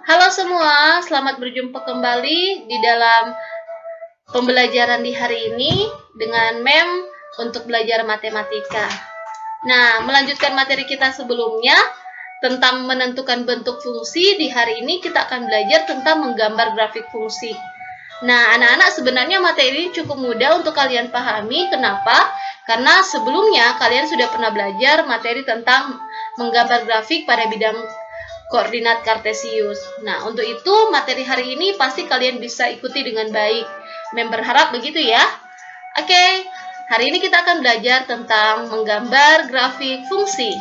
Halo semua, selamat berjumpa kembali di dalam pembelajaran di hari ini dengan MEM untuk belajar matematika. Nah, melanjutkan materi kita sebelumnya tentang menentukan bentuk fungsi, di hari ini kita akan belajar tentang menggambar grafik fungsi. Nah, anak-anak, sebenarnya materi ini cukup mudah untuk kalian pahami. Kenapa? Karena sebelumnya kalian sudah pernah belajar materi tentang menggambar grafik pada bidang koordinat kartesius. Nah, untuk itu materi hari ini pasti kalian bisa ikuti dengan baik. Mem berharap begitu ya. Oke, hari ini kita akan belajar tentang menggambar grafik fungsi.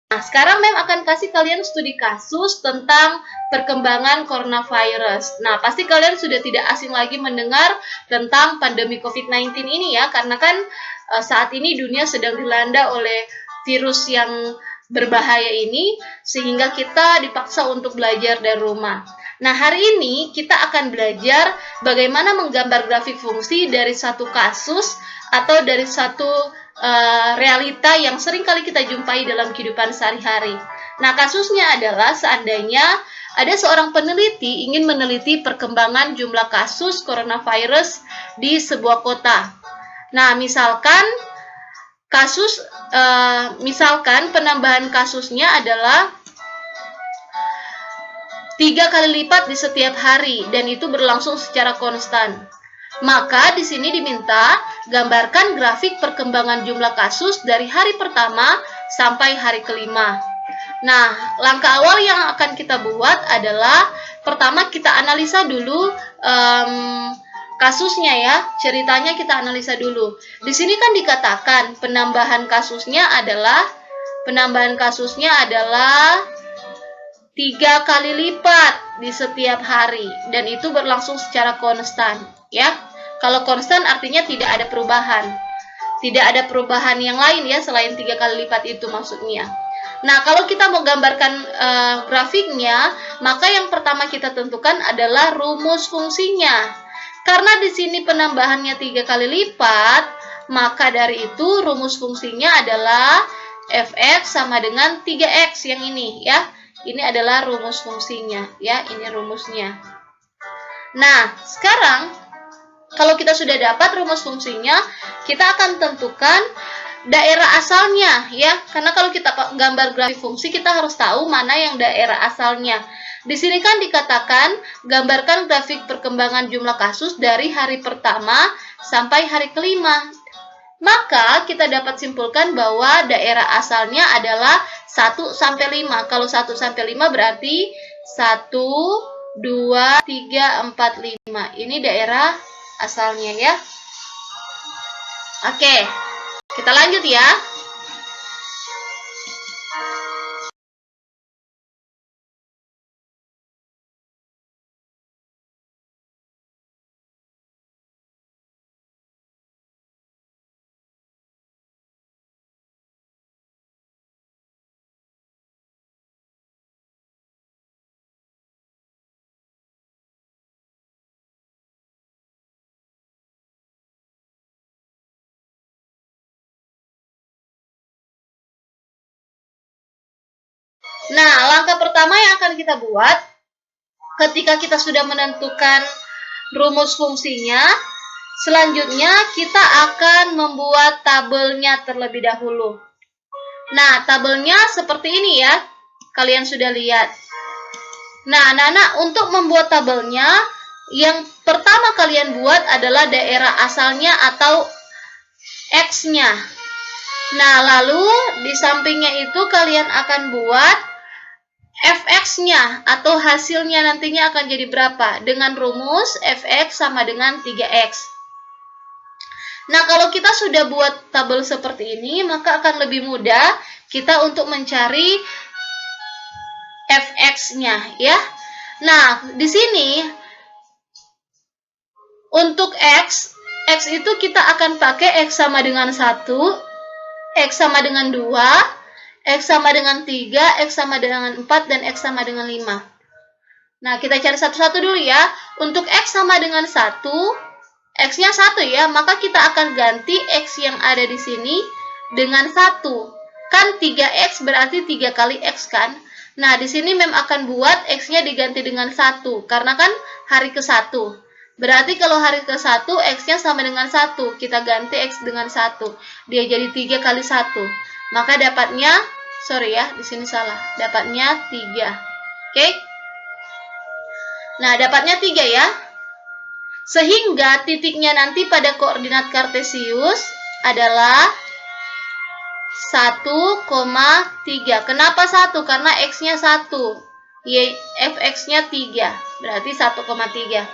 Nah, sekarang Mem akan kasih kalian studi kasus tentang perkembangan coronavirus. Nah, pasti kalian sudah tidak asing lagi mendengar tentang pandemi COVID-19 ini ya, karena kan saat ini dunia sedang dilanda oleh virus yang berbahaya ini, sehingga kita dipaksa untuk belajar dari rumah. Nah, hari ini kita akan belajar bagaimana menggambar grafik fungsi dari satu kasus atau dari satu realita yang sering kali kita jumpai dalam kehidupan sehari-hari. Nah, kasusnya adalah seandainya ada seorang peneliti ingin meneliti perkembangan jumlah kasus coronavirus di sebuah kota. Nah, misalkan penambahan kasusnya adalah 3 kali lipat di setiap hari dan itu berlangsung secara konstan. Maka di sini diminta gambarkan grafik perkembangan jumlah kasus dari hari pertama sampai hari kelima. Nah, langkah awal yang akan kita buat adalah pertama kita analisa dulu kasusnya ya, ceritanya kita analisa dulu. Di sini kan dikatakan penambahan kasusnya adalah 3 kali lipat di setiap hari dan itu berlangsung secara konstan ya. Kalau konstan artinya tidak ada perubahan. Tidak ada perubahan yang lain ya selain 3 kali lipat itu maksudnya. Nah, kalau kita mau gambarkan grafiknya, maka yang pertama kita tentukan adalah rumus fungsinya. Karena di sini penambahannya 3 kali lipat, maka dari itu rumus fungsinya adalah fx sama dengan 3x yang ini ya. Ini adalah rumus fungsinya ya, ini rumusnya. Nah, sekarang kalau kita sudah dapat rumus fungsinya, kita akan tentukan daerah asalnya ya, karena kalau kita gambar grafik fungsi kita harus tahu mana yang daerah asalnya. Di sini kan dikatakan gambarkan grafik perkembangan jumlah kasus dari hari pertama sampai hari kelima. Maka kita dapat simpulkan bahwa daerah asalnya adalah 1 sampai 5. Kalau 1 sampai 5 berarti 1 2 3 4 5. Ini daerah asalnya ya. Oke. Kita lanjut ya. Nah, langkah pertama yang akan kita buat ketika kita sudah menentukan rumus fungsinya, selanjutnya kita akan membuat tabelnya terlebih dahulu. Nah, tabelnya seperti ini ya. Kalian sudah lihat. Nah, anak-anak, untuk membuat tabelnya, yang pertama kalian buat adalah daerah asalnya atau X-nya. Nah, lalu di sampingnya itu kalian akan buat fx-nya atau hasilnya nantinya akan jadi berapa? Dengan rumus fx sama dengan 3x. Nah, kalau kita sudah buat tabel seperti ini, maka akan lebih mudah kita untuk mencari fx-nya ya. Nah, di sini untuk x itu kita akan pakai x sama dengan 1, x sama dengan 2, X sama dengan 3, X sama dengan 4, dan X sama dengan 5. Nah, kita cari satu-satu dulu ya. Untuk X sama dengan 1, X-nya 1 ya, maka kita akan ganti X yang ada di sini dengan 1. Kan 3X berarti 3 kali X kan? Nah, di sini Mem akan buat X-nya diganti dengan 1, karena kan hari ke-1. Berarti kalau hari ke-1, X-nya sama dengan 1. Kita ganti X dengan 1. Dia jadi 3 kali 1. Maka dapatnya, sorry ya, di sini salah. Dapatnya 3. Oke? Nah, dapatnya 3 ya. Sehingga titiknya nanti pada koordinat kartesius adalah 1,3. Kenapa 1? Karena X-nya 1. Fx-nya 3. Berarti 1,3.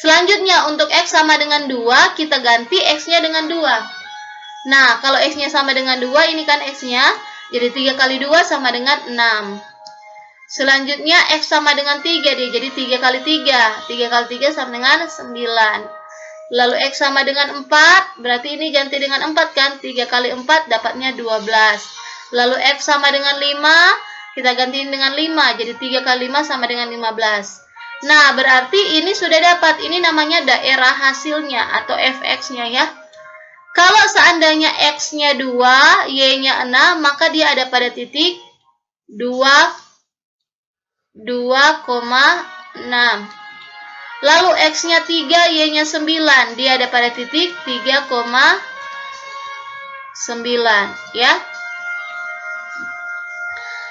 Selanjutnya, untuk X sama dengan 2, kita ganti X-nya dengan 2. Nah, kalau X-nya sama dengan 2, ini kan X-nya. Jadi 3 kali 2 sama dengan 6. Selanjutnya, X sama dengan 3, dia jadi 3 kali 3. 3 kali 3 sama dengan 9. Lalu X sama dengan 4, berarti ini ganti dengan 4 kan? 3 kali 4 dapatnya 12. Lalu X sama dengan 5, kita gantiin dengan 5. Jadi 3 kali 5 sama dengan 15. Nah, berarti ini sudah dapat. Ini namanya daerah hasilnya atau fx-nya ya. Kalau seandainya x-nya 2, y-nya 6, maka dia ada pada titik 2,6. Lalu x-nya 3, y-nya 9, dia ada pada titik 3,9 ya.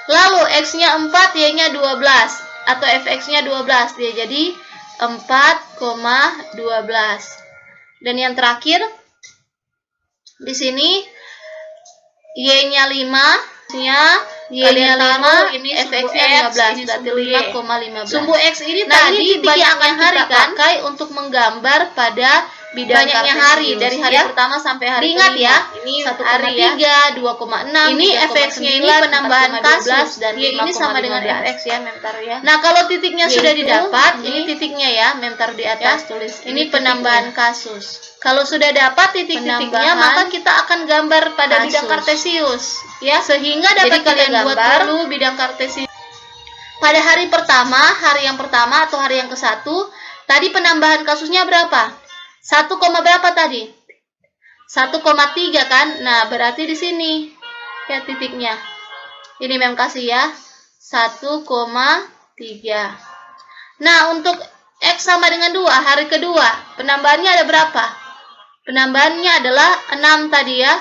Lalu x-nya 4, y-nya 12. Atau fx-nya 12, dia jadi 4,12. Dan yang terakhir di sini y-nya 5, y-nya 5, ini fx-nya 15, berarti 5,15. Sumbu x ini tadi banyaknya hari kan pakai untuk menggambar pada banyaknya hari dari hari pertama sampai hari Diingat kelima. ya, Ini 1,3, 2,6, ini fx-nya ini penambahan kasus dan Y ini sama dengan fx ya, Mem taruh ya. Nah, kalau titiknya Y sudah itu, didapat, ini ini titiknya ya, Mem taruh di atas ya, tulis. ini penambahan kasus. Kalau sudah dapat titik-titiknya, Penambahan maka kita akan gambar pada kasus. bidang kartesius, ya. Sehingga dapat Jadi kalian kita buat gambar dulu bidang kartesius. Pada hari pertama, hari yang pertama atau hari yang ke-1, tadi penambahan kasusnya berapa? 1, berapa tadi? 1,3 kan? Nah, berarti di sini ya titiknya. Ini Mem kasih ya. 1,3. Nah, untuk X sama dengan 2, hari kedua, penambahannya ada berapa? Penambahannya adalah 6 tadi ya.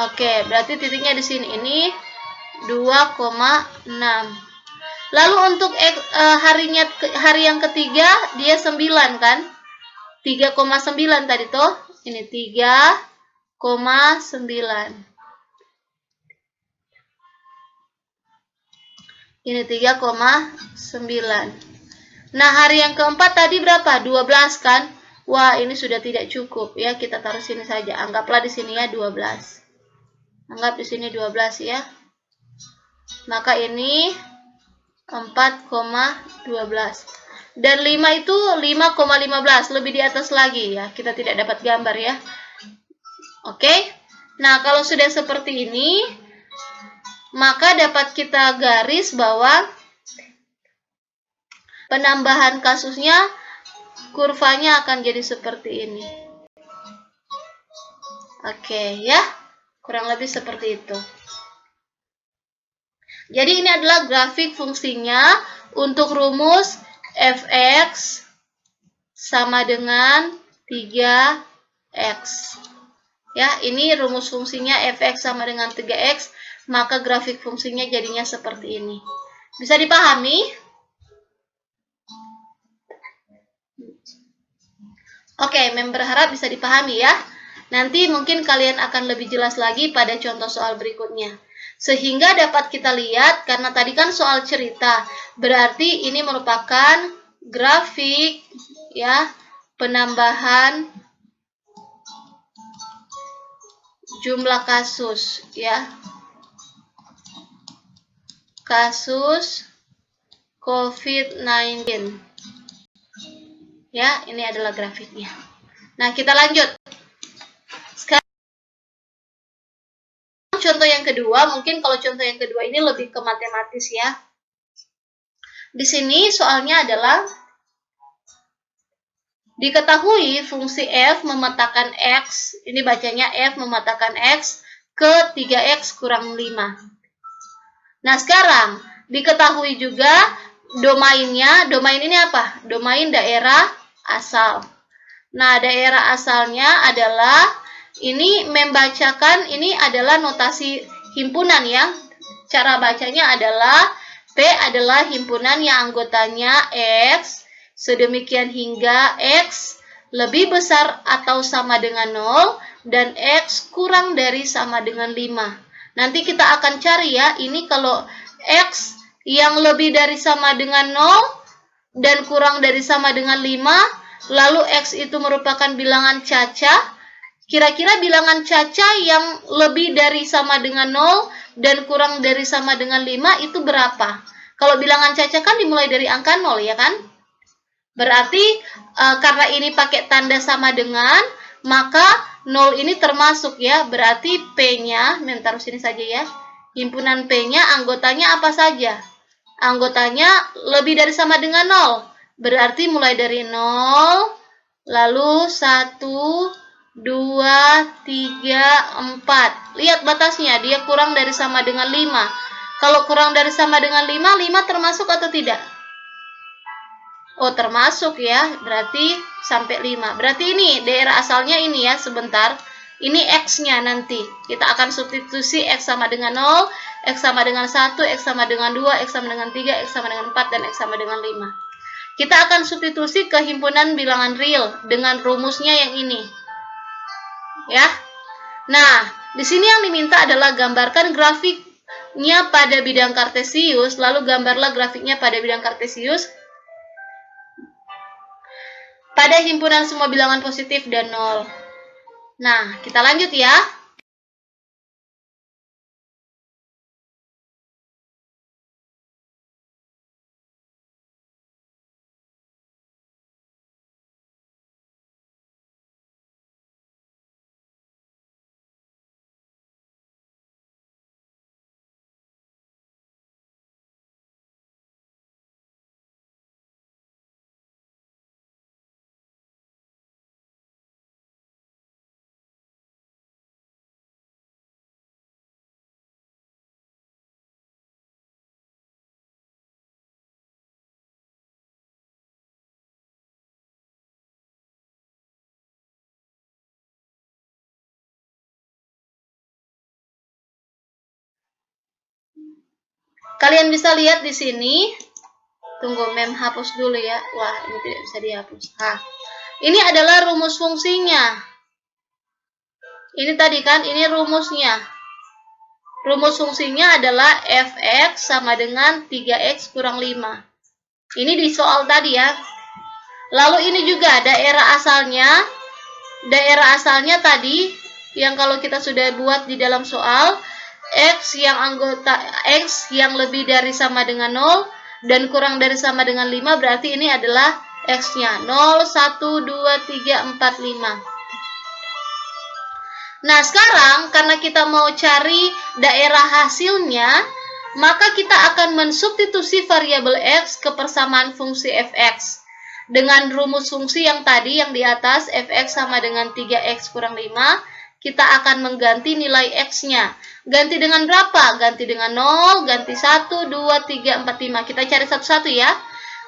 Oke, berarti titiknya di sini. Ini 2,6. Lalu untuk hari yang ketiga dia 9 kan? 3,9 tadi tuh. Ini 3,9. Ini 3,9. Nah, hari yang keempat tadi berapa? 12 kan? Wah, ini sudah tidak cukup ya. Kita taruh sini saja. Anggaplah di sini ya 12. Anggap di sini 12 ya. Maka ini 4,12. Dan 5 itu 5,15, lebih di atas lagi ya. Kita tidak dapat gambar ya. Oke. Nah, kalau sudah seperti ini, maka dapat kita garis bahwa penambahan kasusnya kurvanya akan jadi seperti ini. Oke ya. Kurang lebih seperti itu. Jadi ini adalah grafik fungsinya untuk rumus fx sama dengan 3x. Ya, ini rumus fungsinya fx sama dengan 3x, maka grafik fungsinya jadinya seperti ini. Bisa dipahami? Oke, Mem berharap bisa dipahami ya. Nanti mungkin kalian akan lebih jelas lagi pada contoh soal berikutnya. Sehingga dapat kita lihat, karena tadi kan soal cerita, berarti ini merupakan grafik ya penambahan jumlah kasus ya. Kasus COVID-19. Ya, ini adalah grafiknya. Nah, kita lanjut. Sekarang contoh yang kedua, mungkin kalau contoh yang kedua ini lebih ke matematis ya. Di sini soalnya adalah diketahui fungsi f memetakan x, ini bacanya f memetakan x ke 3x kurang 5. Nah, sekarang diketahui juga domainnya. Domain ini apa? Domain daerah asal. Nah, daerah asalnya adalah, ini membacakan, ini adalah notasi himpunan ya. Cara bacanya adalah P adalah himpunan yang anggotanya X, sedemikian hingga X lebih besar atau sama dengan 0, dan X kurang dari sama dengan 5. Nanti kita akan cari ya, ini kalau X yang lebih dari sama dengan 0 dan kurang dari sama dengan 5, lalu X itu merupakan bilangan caca. Kira-kira bilangan caca yang lebih dari sama dengan 0 dan kurang dari sama dengan 5 itu berapa? Kalau bilangan caca kan dimulai dari angka 0 ya kan? Berarti karena ini pakai tanda sama dengan, maka 0 ini termasuk ya. Berarti P-nya, taruh sini saja ya. Himpunan P-nya anggotanya apa saja? Anggotanya lebih dari sama dengan 0. Berarti mulai dari 0, lalu 1, 2, 3, 4. Lihat batasnya, dia kurang dari sama dengan 5. Kalau kurang dari sama dengan 5, 5 termasuk atau tidak? Oh, termasuk ya. Berarti sampai 5. Berarti ini daerah asalnya ini ya, sebentar. Ini X-nya nanti. Kita akan substitusi X sama dengan 0, X sama dengan 1, X sama dengan 2, X sama dengan 3, X sama dengan 4, dan X sama dengan 5. Kita akan substitusi ke himpunan bilangan real dengan rumusnya yang ini. Ya. Nah, di sini yang diminta adalah gambarkan grafiknya pada bidang kartesius, lalu gambarlah grafiknya pada bidang kartesius pada himpunan semua bilangan positif dan 0. Nah, kita lanjut ya. Kalian bisa lihat di sini. Tunggu, Mem hapus dulu ya. Wah, ini tidak bisa dihapus. Nah, ini adalah rumus fungsinya. Ini tadi kan, ini rumusnya. Rumus fungsinya adalah fx sama dengan 3x kurang 5. Ini di soal tadi ya. Lalu ini juga daerah asalnya. Daerah asalnya tadi yang kalau kita sudah buat di dalam soal, x yang lebih dari sama dengan 0 dan kurang dari sama dengan 5, berarti ini adalah x-nya 0, 1, 2, 3, 4, 5. Nah, sekarang karena kita mau cari daerah hasilnya, maka kita akan mensubstitusi variabel x ke persamaan fungsi fx. Dengan rumus fungsi yang tadi yang di atas, fx sama dengan 3x kurang 5, kita akan mengganti nilai x-nya. Ganti dengan berapa? Ganti dengan 0, ganti 1, 2, 3, 4, 5. Kita cari satu-satu ya.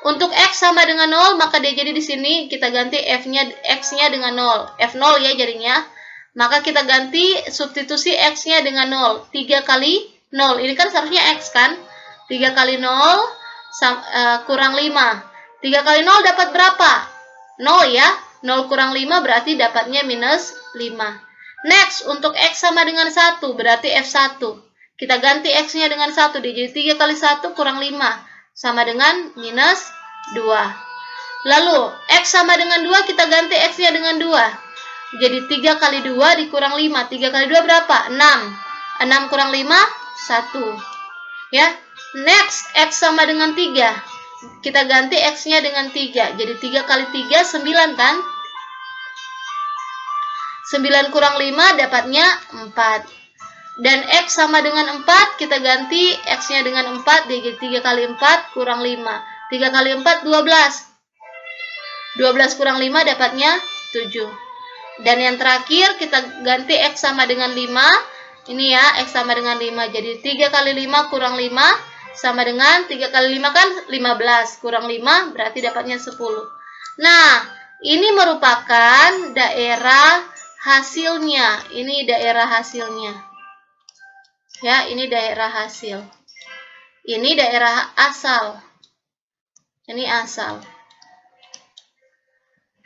Untuk x sama dengan 0, maka dia jadi di sini kita ganti x-nya dengan 0. F0 ya jadinya. Maka kita ganti substitusi x-nya dengan 0. 3 kali 0. Ini kan seharusnya x kan? 3 kali 0 kurang 5. 3 kali 0 dapat berapa? 0 ya. 0 kurang 5 berarti dapatnya minus 5. Next, untuk x sama dengan 1 berarti f1. Kita ganti x-nya dengan 1. Jadi 3 kali 1 kurang 5. Sama dengan minus 2. Lalu, x sama dengan 2 kita ganti x-nya dengan 2. Jadi 3 kali 2 dikurang 5. 3 kali 2 berapa? 6. 6 kurang 5, 1. Ya. Next, x sama dengan 3. Kita ganti x-nya dengan 3. Jadi 3 kali 3, 9 kan? 9 kurang 5 dapatnya 4. Dan x sama dengan 4, kita ganti x-nya dengan 4. Jadi 3 kali 4 kurang 5. 3 kali 4, 12. 12 kurang 5 dapatnya 7. Dan yang terakhir kita ganti x sama dengan 5. Ini ya, x sama dengan 5. Jadi 3 kali 5 kurang 5 sama dengan 3 kali 5 kan 15. Kurang 5 berarti dapatnya 10. Nah, ini merupakan daerah hasilnya. Ini daerah hasilnya. Ya, ini daerah hasil. Ini daerah asal. Ini asal.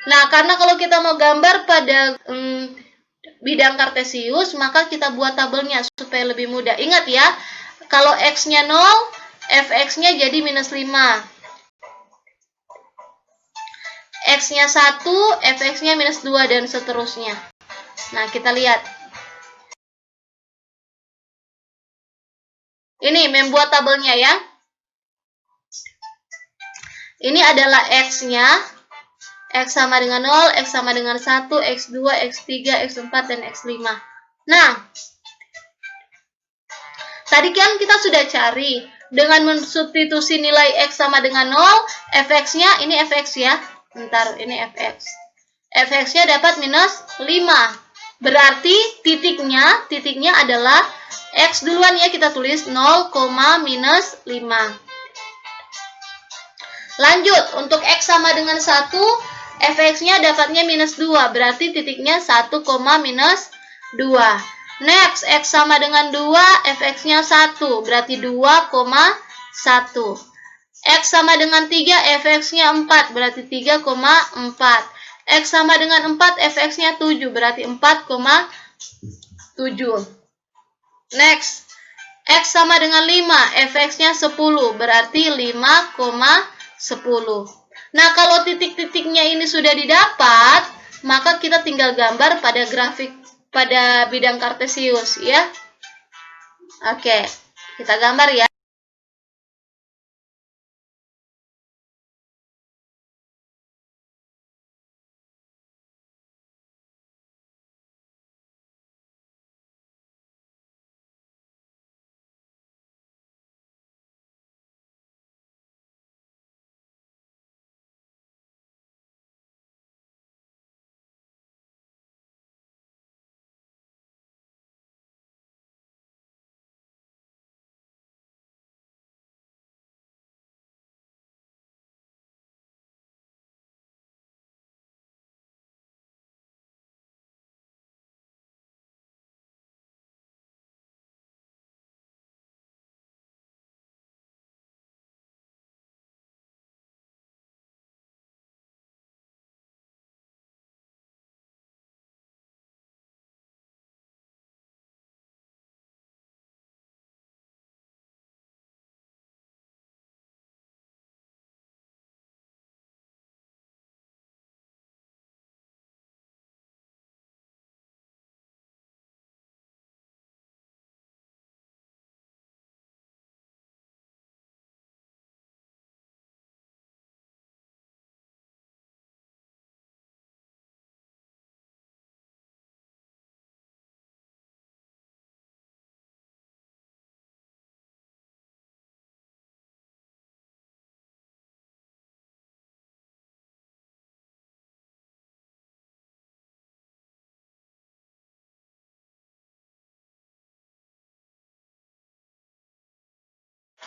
Nah, karena kalau kita mau gambar pada bidang kartesius, maka kita buat tabelnya supaya lebih mudah. Ingat ya, kalau x-nya 0, fx-nya jadi minus 5. X-nya 1, fx-nya minus 2, dan seterusnya. Nah, kita lihat. Ini membuat tabelnya ya. Ini adalah x-nya. X sama dengan 0, X sama dengan 1, X2, X3, X4, dan X5. Nah, tadi kan kita sudah cari. Dengan mensubstitusi nilai X sama dengan 0, fx-nya, ini fx ya. Bentar, ini fx. Fx-nya dapat minus 5. Berarti titiknya adalah X duluan ya, kita tulis 0, minus 5. Lanjut, untuk X sama dengan 1, fx-nya dapatnya minus 2, berarti titiknya 1, minus 2. Next, x sama dengan 2, fx-nya 1, berarti 2, 1. X sama dengan 3, fx-nya 4, berarti 3, 4. X sama dengan 4, fx-nya 7, berarti 4, 7. Next, X sama dengan 5, fx-nya 10, berarti 5, 10. Nah, kalau titik-titiknya ini sudah didapat, maka kita tinggal gambar pada grafik pada bidang kartesius ya. Oke, kita gambar ya.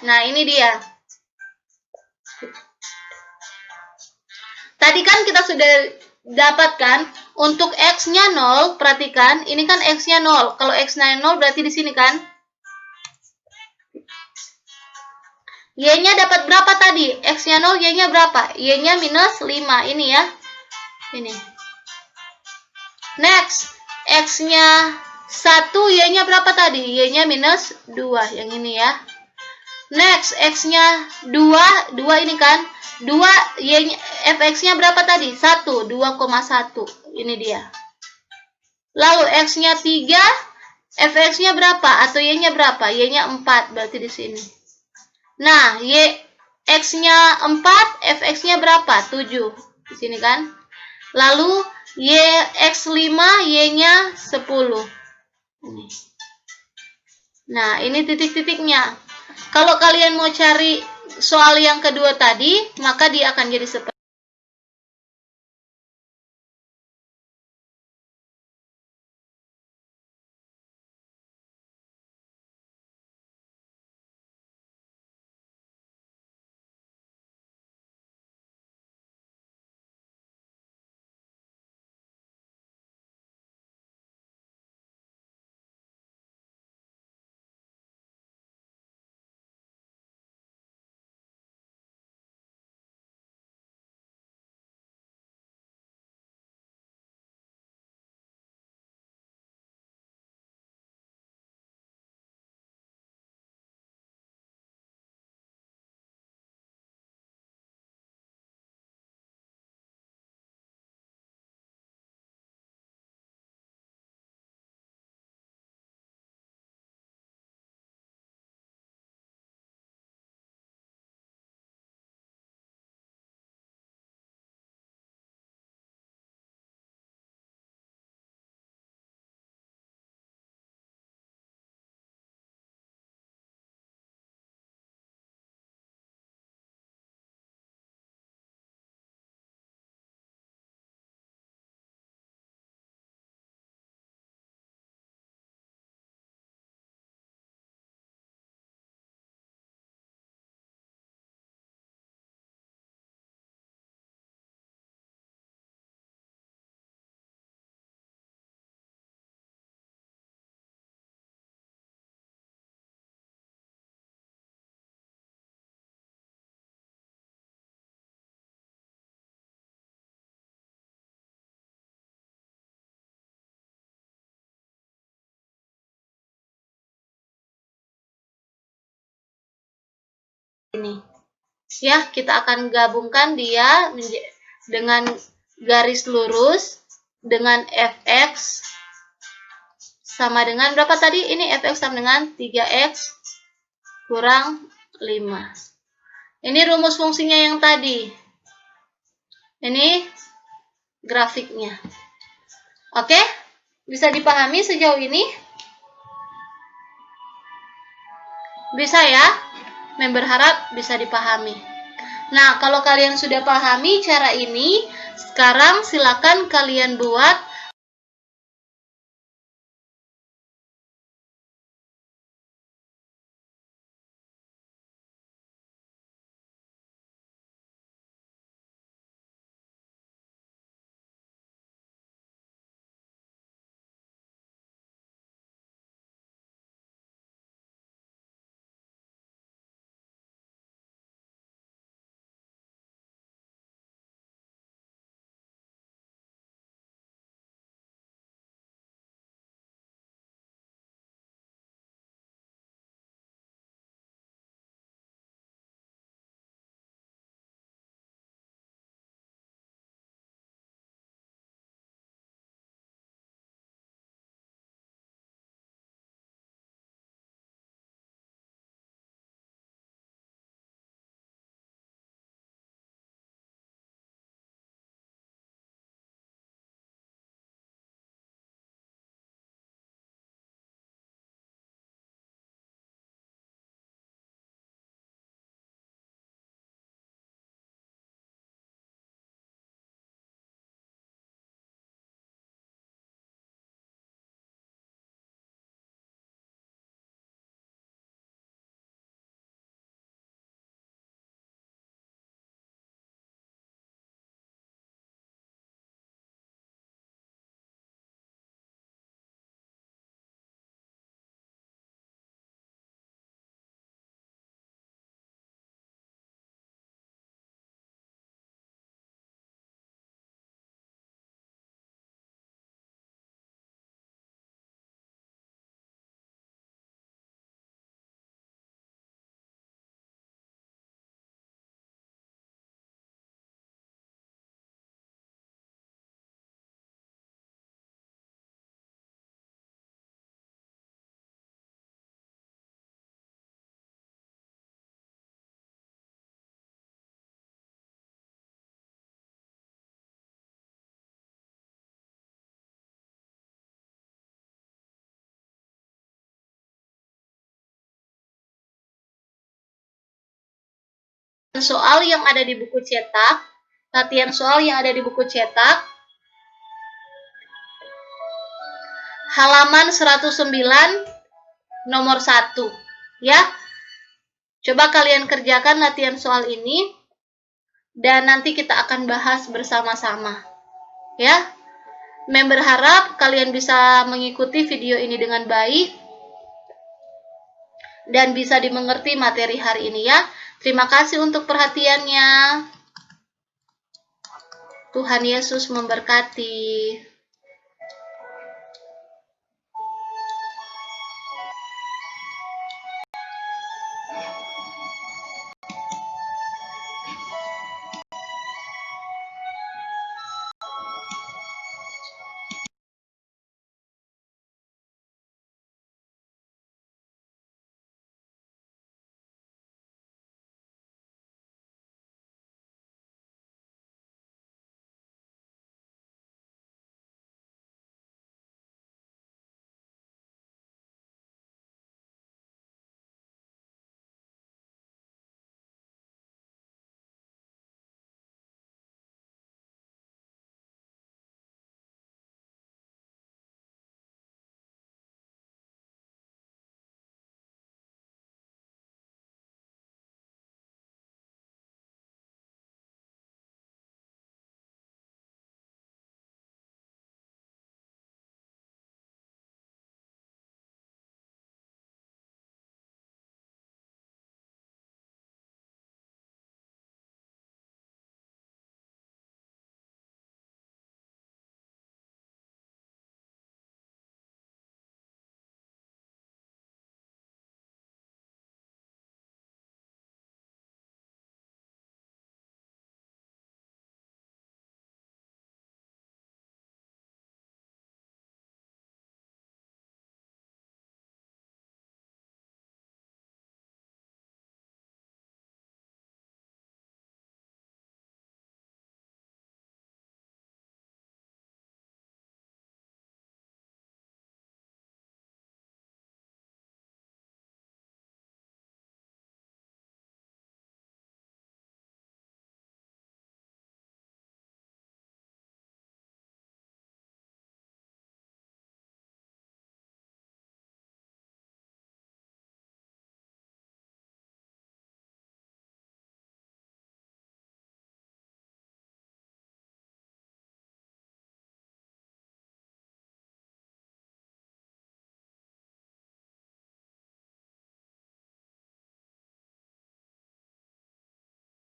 Nah, ini dia. Tadi kan kita sudah dapatkan untuk X-nya 0, perhatikan, ini kan X-nya 0. Kalau X-nya 0 berarti di sini kan? Y-nya dapat berapa tadi? X-nya 0, Y-nya berapa? Y-nya minus 5, ini ya. Ini. Next, X-nya 1, Y-nya berapa tadi? Y-nya minus 2, yang ini ya. Next, X-nya 2 ini kan. 2, Y-nya, Fx-nya berapa tadi? 1, 2,1. Ini dia. Lalu X-nya 3, Fx-nya berapa? Atau Y-nya berapa? Y-nya 4, berarti di sini. Nah, X-nya 4, Fx-nya berapa? 7. Di sini kan. Lalu X5, Y-nya 10. Ini. Nah, ini titik-titiknya. Kalau kalian mau cari soal yang kedua tadi, maka dia akan jadi seperti ini. Ya, kita akan gabungkan dia dengan garis lurus dengan Fx sama dengan berapa tadi? Ini Fx sama dengan 3x kurang 5. Ini rumus fungsinya yang tadi. Ini grafiknya. Oke? Bisa dipahami sejauh ini? Bisa ya? Member harap bisa dipahami. Nah, kalau kalian sudah pahami cara ini, sekarang silakan kalian buat soal yang ada di buku cetak. Latihan soal yang ada di buku cetak. Halaman 109 nomor 1. Ya. Coba kalian kerjakan latihan soal ini dan nanti kita akan bahas bersama-sama. Ya. Mem berharap kalian bisa mengikuti video ini dengan baik dan bisa dimengerti materi hari ini ya. Terima kasih untuk perhatiannya. Tuhan Yesus memberkati.